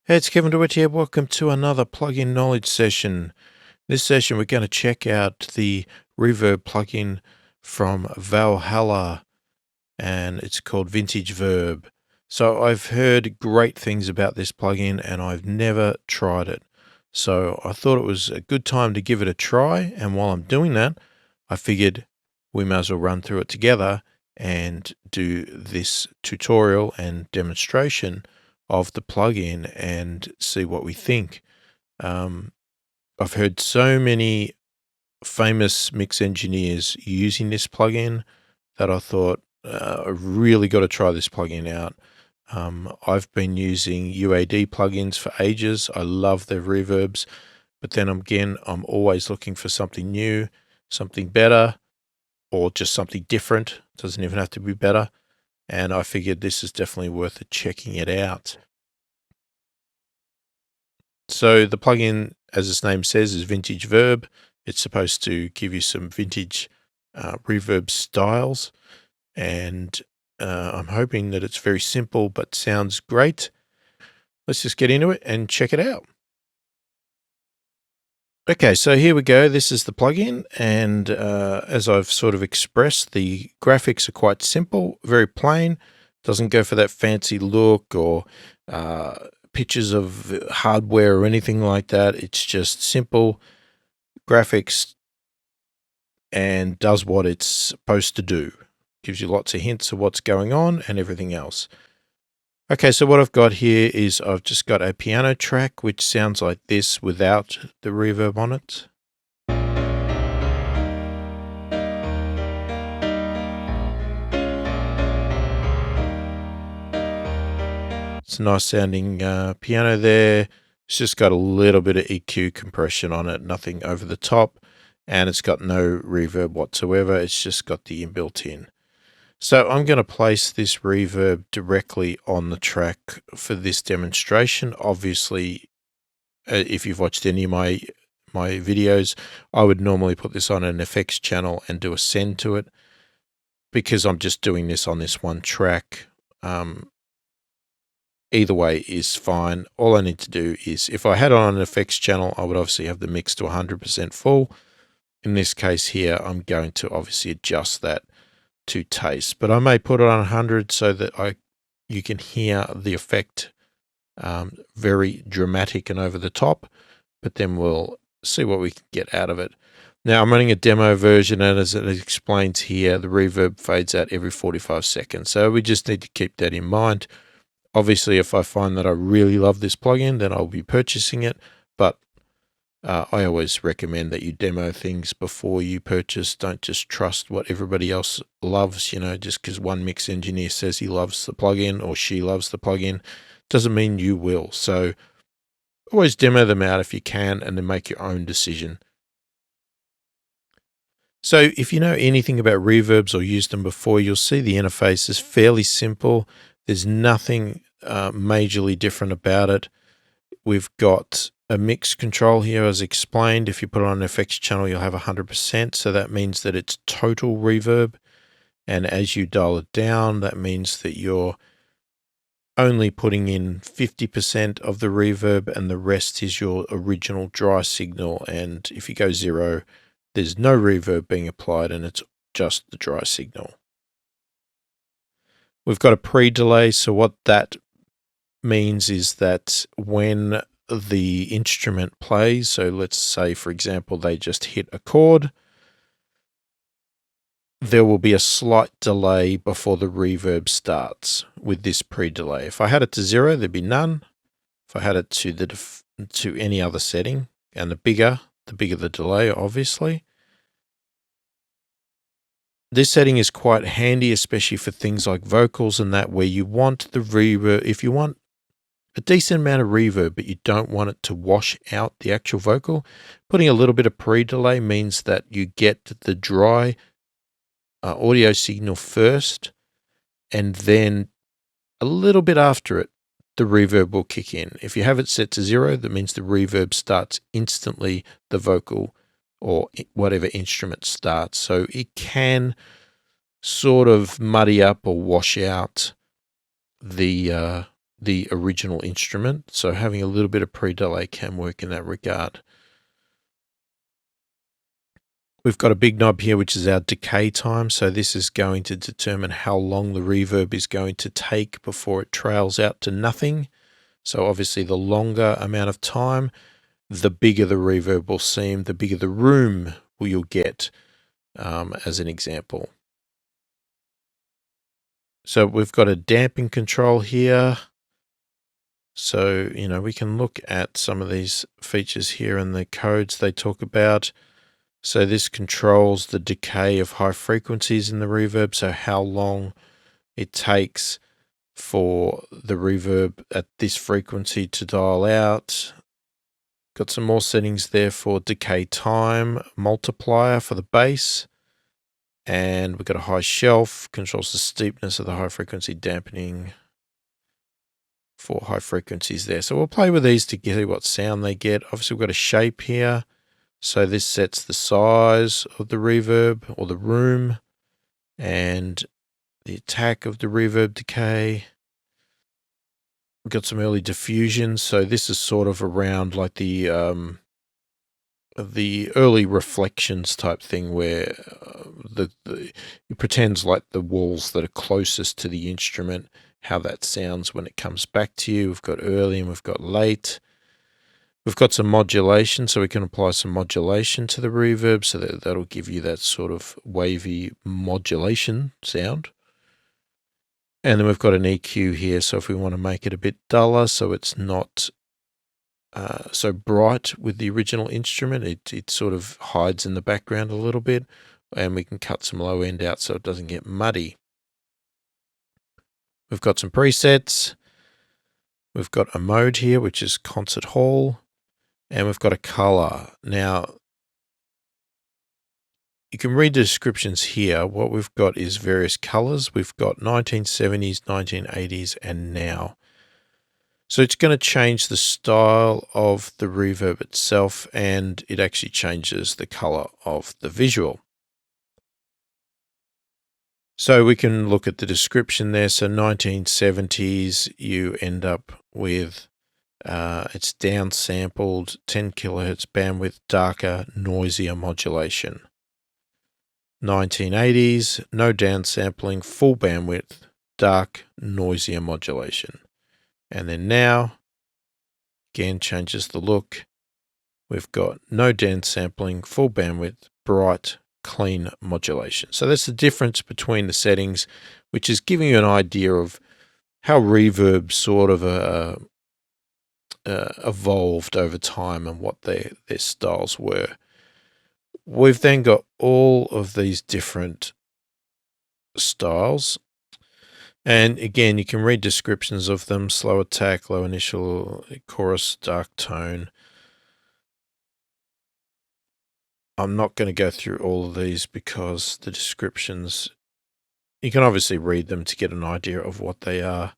Hey, it's Kevin DeWitt here. Welcome to another plugin knowledge session. This session, we're going to check out the Reverb plugin from Valhalla, and it's called VintageVerb. So I've heard great things about this plugin, and I've never tried it. So I thought it was a good time to give it a try, and while I'm doing that, I figured we may as well run through it together and do this tutorial and demonstration of the plugin and see what we think. I've heard so many famous mix engineers using this plugin that I thought I've really got to try this plugin out. I've been using UAD plugins for ages. I love their reverbs, but then again, I'm always looking for something new, something better, or just something different. It doesn't even have to be better. And I figured this is definitely worth checking it out. So the plugin, as its name says, is VintageVerb. It's supposed to give you some vintage reverb styles, and I'm hoping that it's very simple but sounds great. Let's just get into it and check it out. Okay, so here we go. This is the plugin, and as I've sort of expressed, the graphics are quite simple, very plain. Doesn't go for that fancy look or pictures of hardware or anything like that. It's just simple graphics and does what it's supposed to do. Gives you lots of hints of what's going on and everything else. Okay, so what I've got here is I've just got a piano track which sounds like this without the reverb on it. It's a nice sounding piano there. It's just got a little bit of EQ compression on it, nothing over the top, and it's got no reverb whatsoever. It's just got the inbuilt in. So I'm going to place this reverb directly on the track for this demonstration. Obviously, if you've watched any of my videos, I would normally put this on an effects channel and do a send to it. Because I'm just doing this on this one track, either way is fine. All I need to do is, if I had it on an effects channel, I would obviously have the mix to 100% full. In this case here, I'm going to obviously adjust that to taste, but I may put it on 100 so that you can hear the effect very dramatic and over the top, but then we'll see what we can get out of it. Now I'm running a demo version, and as it explains here, the reverb fades out every 45 seconds. So we just need to keep that in mind. Obviously, if I find that I really love this plugin, then I'll be purchasing it, but I always recommend that you demo things before you purchase. Don't just trust what everybody else loves, just because one mix engineer says he loves the plugin or she loves the plugin, doesn't mean you will. So always demo them out if you can, and then make your own decision. So if you know anything about reverbs or used them before, you'll see the interface is fairly simple. There's nothing majorly different about it. We've got a mix control here, as explained. If you put it on an effects channel, you'll have 100%. So that means that it's total reverb. And as you dial it down, that means that you're only putting in 50% of the reverb, and the rest is your original dry signal. And if you go 0, there's no reverb being applied, and it's just the dry signal. We've got a pre-delay. So what that means is that when the instrument plays, so let's say, for example, they just hit a chord, there will be a slight delay before the reverb starts with this pre-delay. If I had it to 0, there'd be none. If I had it to any other setting, and the bigger the delay, obviously. This setting is quite handy, especially for things like vocals and that, where you want the reverb. If you want a decent amount of reverb, but you don't want it to wash out the actual vocal, putting a little bit of pre-delay means that you get the dry audio signal first, and then a little bit after it, the reverb will kick in. If you have it set to 0, that means the reverb starts instantly the vocal or whatever instrument starts. So it can sort of muddy up or wash out the the original instrument. So having a little bit of pre-delay can work in that regard. We've got a big knob here, which is our decay time. So this is going to determine how long the reverb is going to take before it trails out to nothing. So obviously the longer amount of time, the bigger the reverb will seem, the bigger the room you'll get, as an example. So we've got a damping control here. So, we can look at some of these features here in the codes they talk about. So this controls the decay of high frequencies in the reverb. So how long it takes for the reverb at this frequency to dial out. Got some more settings there for decay time, multiplier for the bass. And we've got a high shelf, controls the steepness of the high frequency dampening for high frequencies there. So we'll play with these to get what sound they get. Obviously we've got a shape here. So this sets the size of the reverb or the room and the attack of the reverb decay. We've got some early diffusion. So this is sort of around like the early reflections type thing where it pretends like the walls that are closest to the instrument, how that sounds when it comes back to you. We've got early and we've got late. We've got some modulation, so we can apply some modulation to the reverb, so that'll give you that sort of wavy modulation sound. And then we've got an EQ here, so if we want to make it a bit duller so it's not so bright with the original instrument, it sort of hides in the background a little bit, and we can cut some low end out so it doesn't get muddy. We've got some presets. We've got a mode here, which is concert hall, and we've got a color. Now, you can read the descriptions here. What we've got is various colors. We've got 1970s, 1980s, and now. So it's going to change the style of the reverb itself, and it actually changes the color of the visual. So we can look at the description there. So 1970s, you end up with, it's downsampled, 10 kilohertz bandwidth, darker, noisier modulation. 1980s, no downsampling, full bandwidth, dark, noisier modulation. And then now, again, changes the look. We've got no downsampling, full bandwidth, bright, clean modulation. So that's the difference between the settings, which is giving you an idea of how reverb sort of evolved over time and what their styles were. We've then got all of these different styles. And again, you can read descriptions of them: slow attack, low initial, chorus, dark tone. I'm not going to go through all of these because the descriptions, you can obviously read them to get an idea of what they are.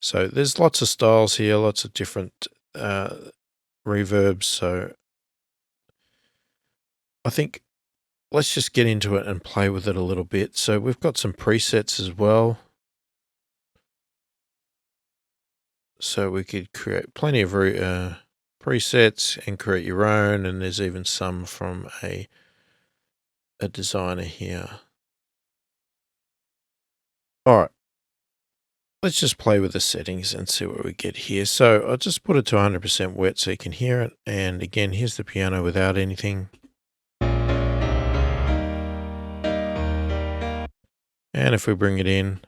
So there's lots of styles here, lots of different reverbs. So I think let's just get into it and play with it a little bit. So we've got some presets as well. So we could create plenty of presets and create your own, and there's even some from a designer here. All right, let's just play with the settings and see what we get here. So I'll just put it to 100% wet so you can hear it. And again, here's the piano without anything. And if we bring it in,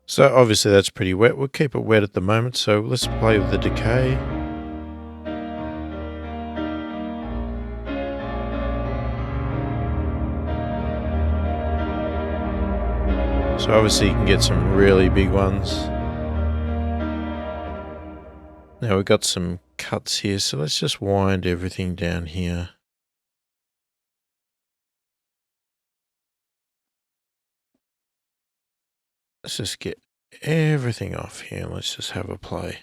so obviously that's pretty wet. We'll keep it wet at the moment. So let's play with the decay. So obviously you can get some really big ones. Now we've got some cuts here. So let's just wind everything down here. Let's just get everything off here. Let's just have a play.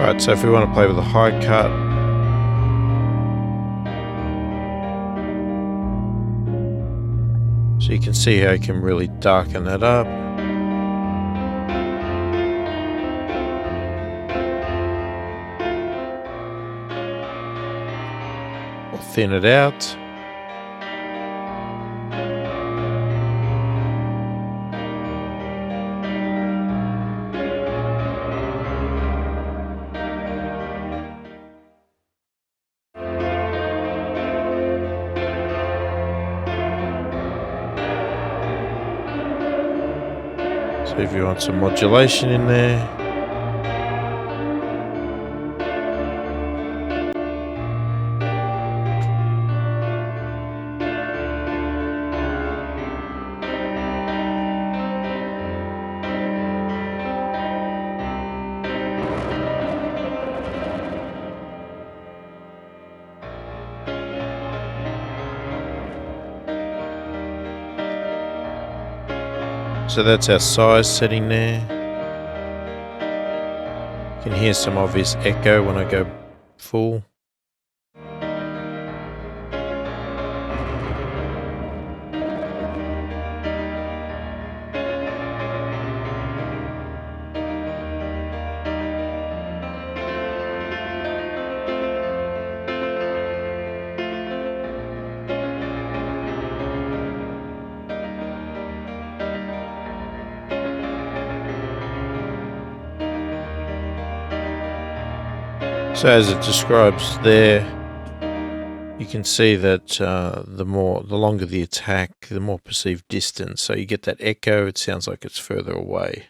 Alright, so if we want to play with a high cut, so you can see how you can really darken that up. Or thin it out. So if you want some modulation in there. So that's our size setting there. You can hear some obvious echo when I go full. So as it describes there, you can see that the longer the attack, the more perceived distance. So you get that echo, it sounds like it's further away.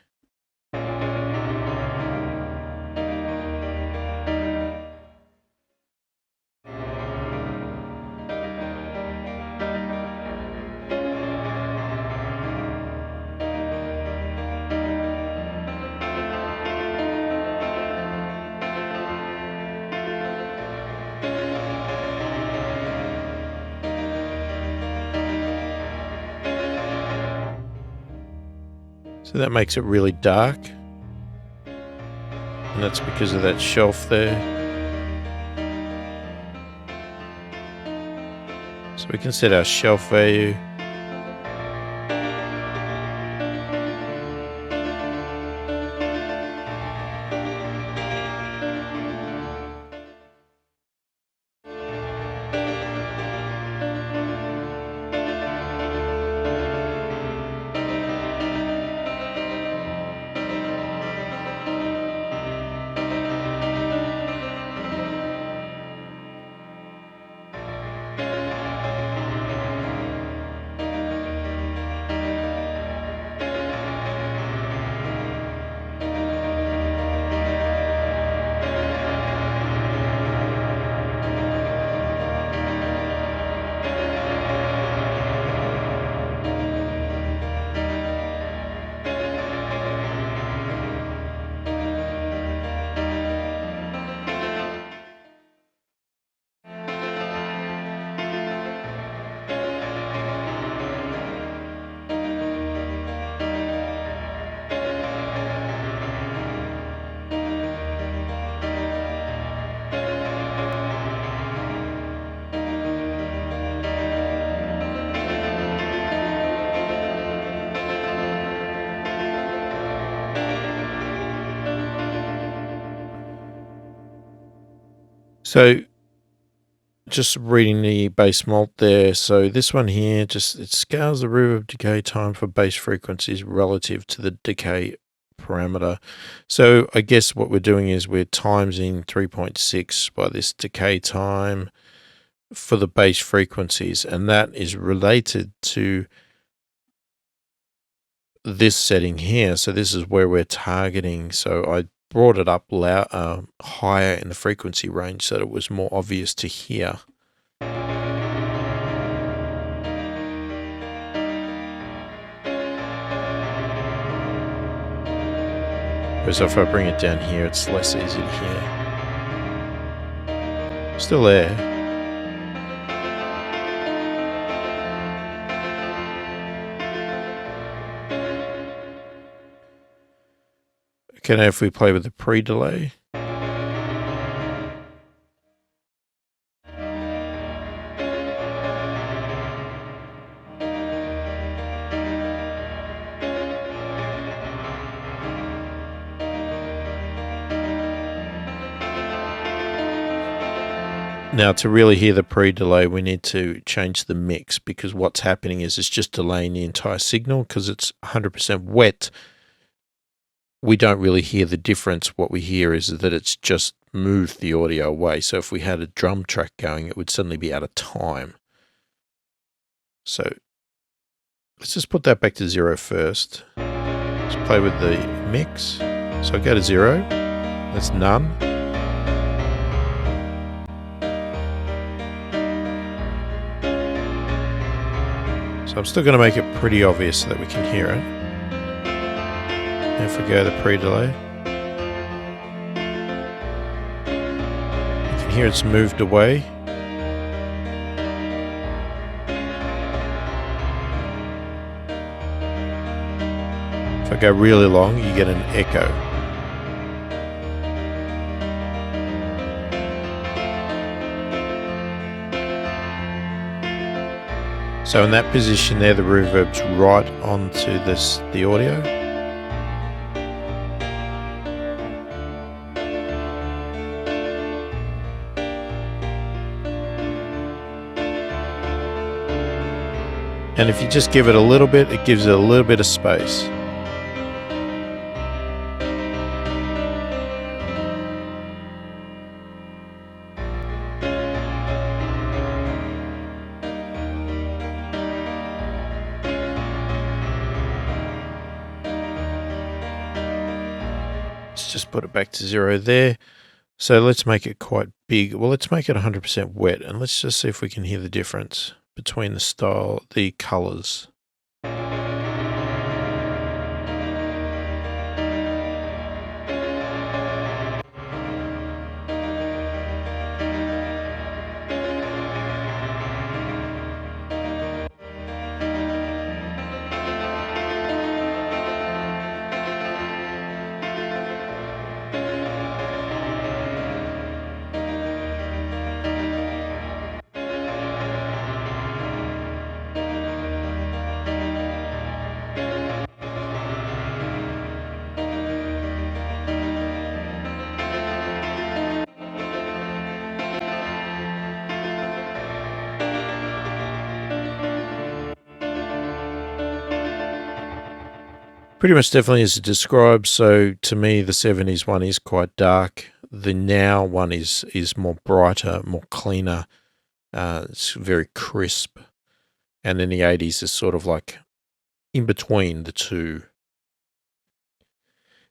So that makes it really dark, and that's because of that shelf there. So we can set our shelf value. So just reading the bass mult there. So this one here, it scales the reverb decay time for bass frequencies relative to the decay parameter. So I guess what we're doing is we're timesing 3.6 by this decay time for the bass frequencies, and that is related to this setting here. So this is where we're targeting. So I brought it up higher in the frequency range so that it was more obvious to hear. Whereas if I bring it down here, it's less easy to hear. Still there. Okay, now if we play with the pre-delay. Now, to really hear the pre-delay, we need to change the mix, because what's happening is it's just delaying the entire signal because it's 100% wet. We don't really hear the difference. What we hear is that it's just moved the audio away. So if we had a drum track going, it would suddenly be out of time. So let's just put that back to 0 first. Let's play with the mix. So I go to 0. That's none. So I'm still going to make it pretty obvious so that we can hear it. And if we go to the pre-delay, you can hear it's moved away. If I go really long, you get an echo. So in that position there, the reverb's right onto the audio. And if you just give it a little bit, it gives it a little bit of space. Let's just put it back to 0 there. So let's make it quite big. Well, let's make it 100% wet, and let's just see if we can hear the difference between the colors. Pretty much definitely as it describes. So to me, the 70s one is quite dark. The now one is more brighter, more cleaner. It's very crisp. And then the 80s is sort of like in between the two.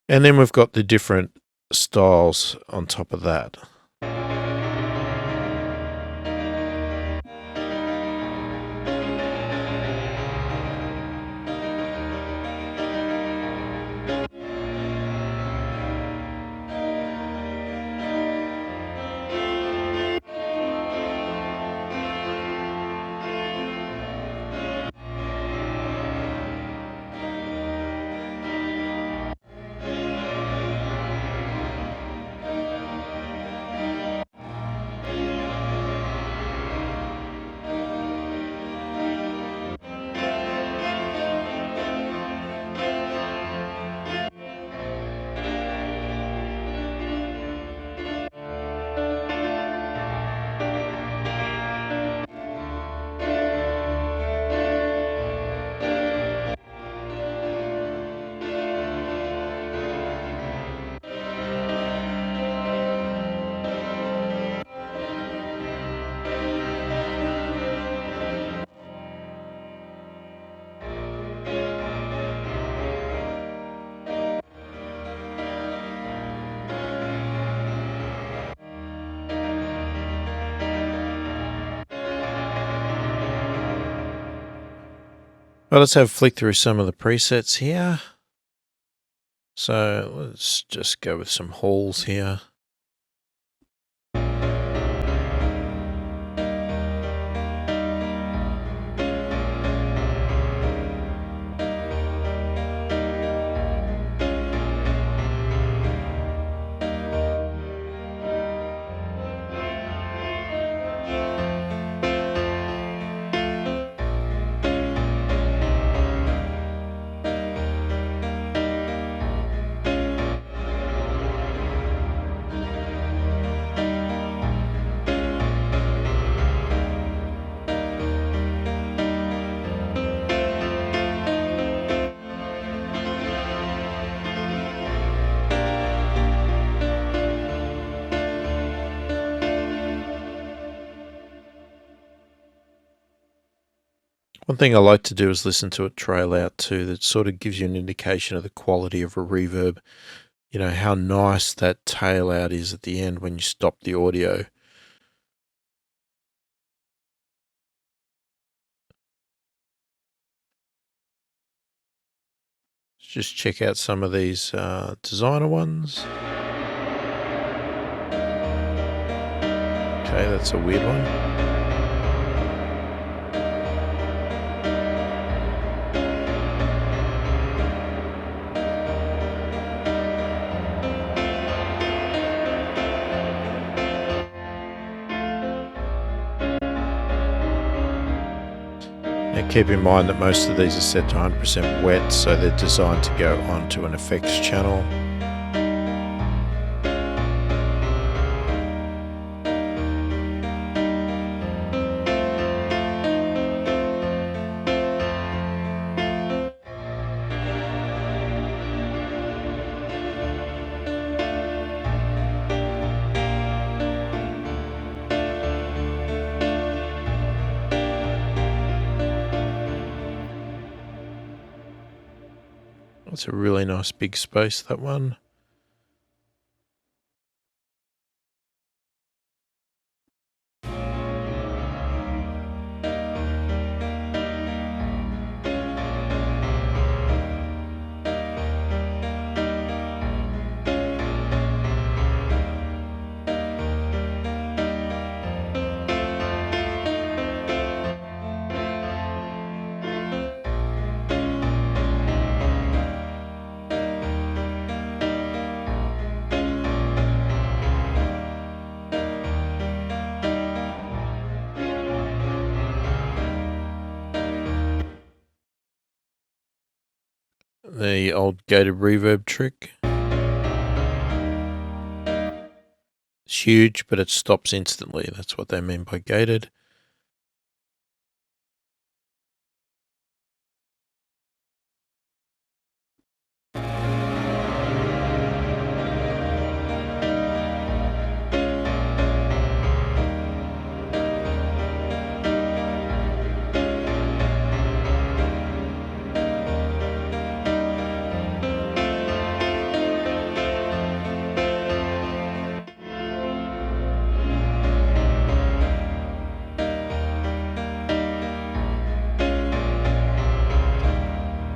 And then we've got the different styles on top of that. Well, let's have a flick through some of the presets here. So let's just go with some halls here. One thing I like to do is listen to it trail out too. That sort of gives you an indication of the quality of a reverb. You know, how nice that tail out is at the end when you stop the audio. Let's just check out some of these designer ones. Okay, that's a weird one. Now keep in mind that most of these are set to 100% wet, so they're designed to go onto an effects channel. That's a really nice big space, that one. The old gated reverb trick. It's huge, but it stops instantly. That's what they mean by gated.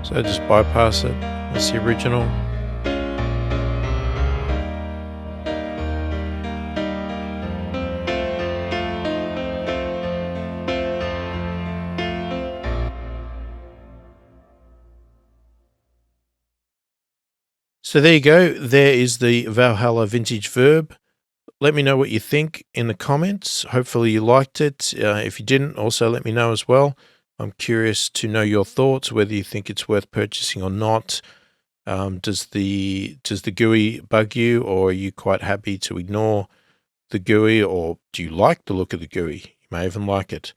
So just bypass it. That's the original. So there you go. There is the Valhalla VintageVerb. Let me know what you think in the comments. Hopefully you liked it. If you didn't, also let me know as well. I'm curious to know your thoughts, whether you think it's worth purchasing or not. Does the GUI bug you, or are you quite happy to ignore the GUI, or do you like the look of the GUI? You may even like it.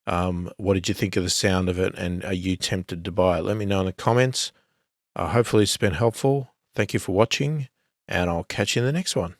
What did you think of the sound of it, and are you tempted to buy it? Let me know in the comments. Hopefully it's been helpful. Thank you for watching, and I'll catch you in the next one.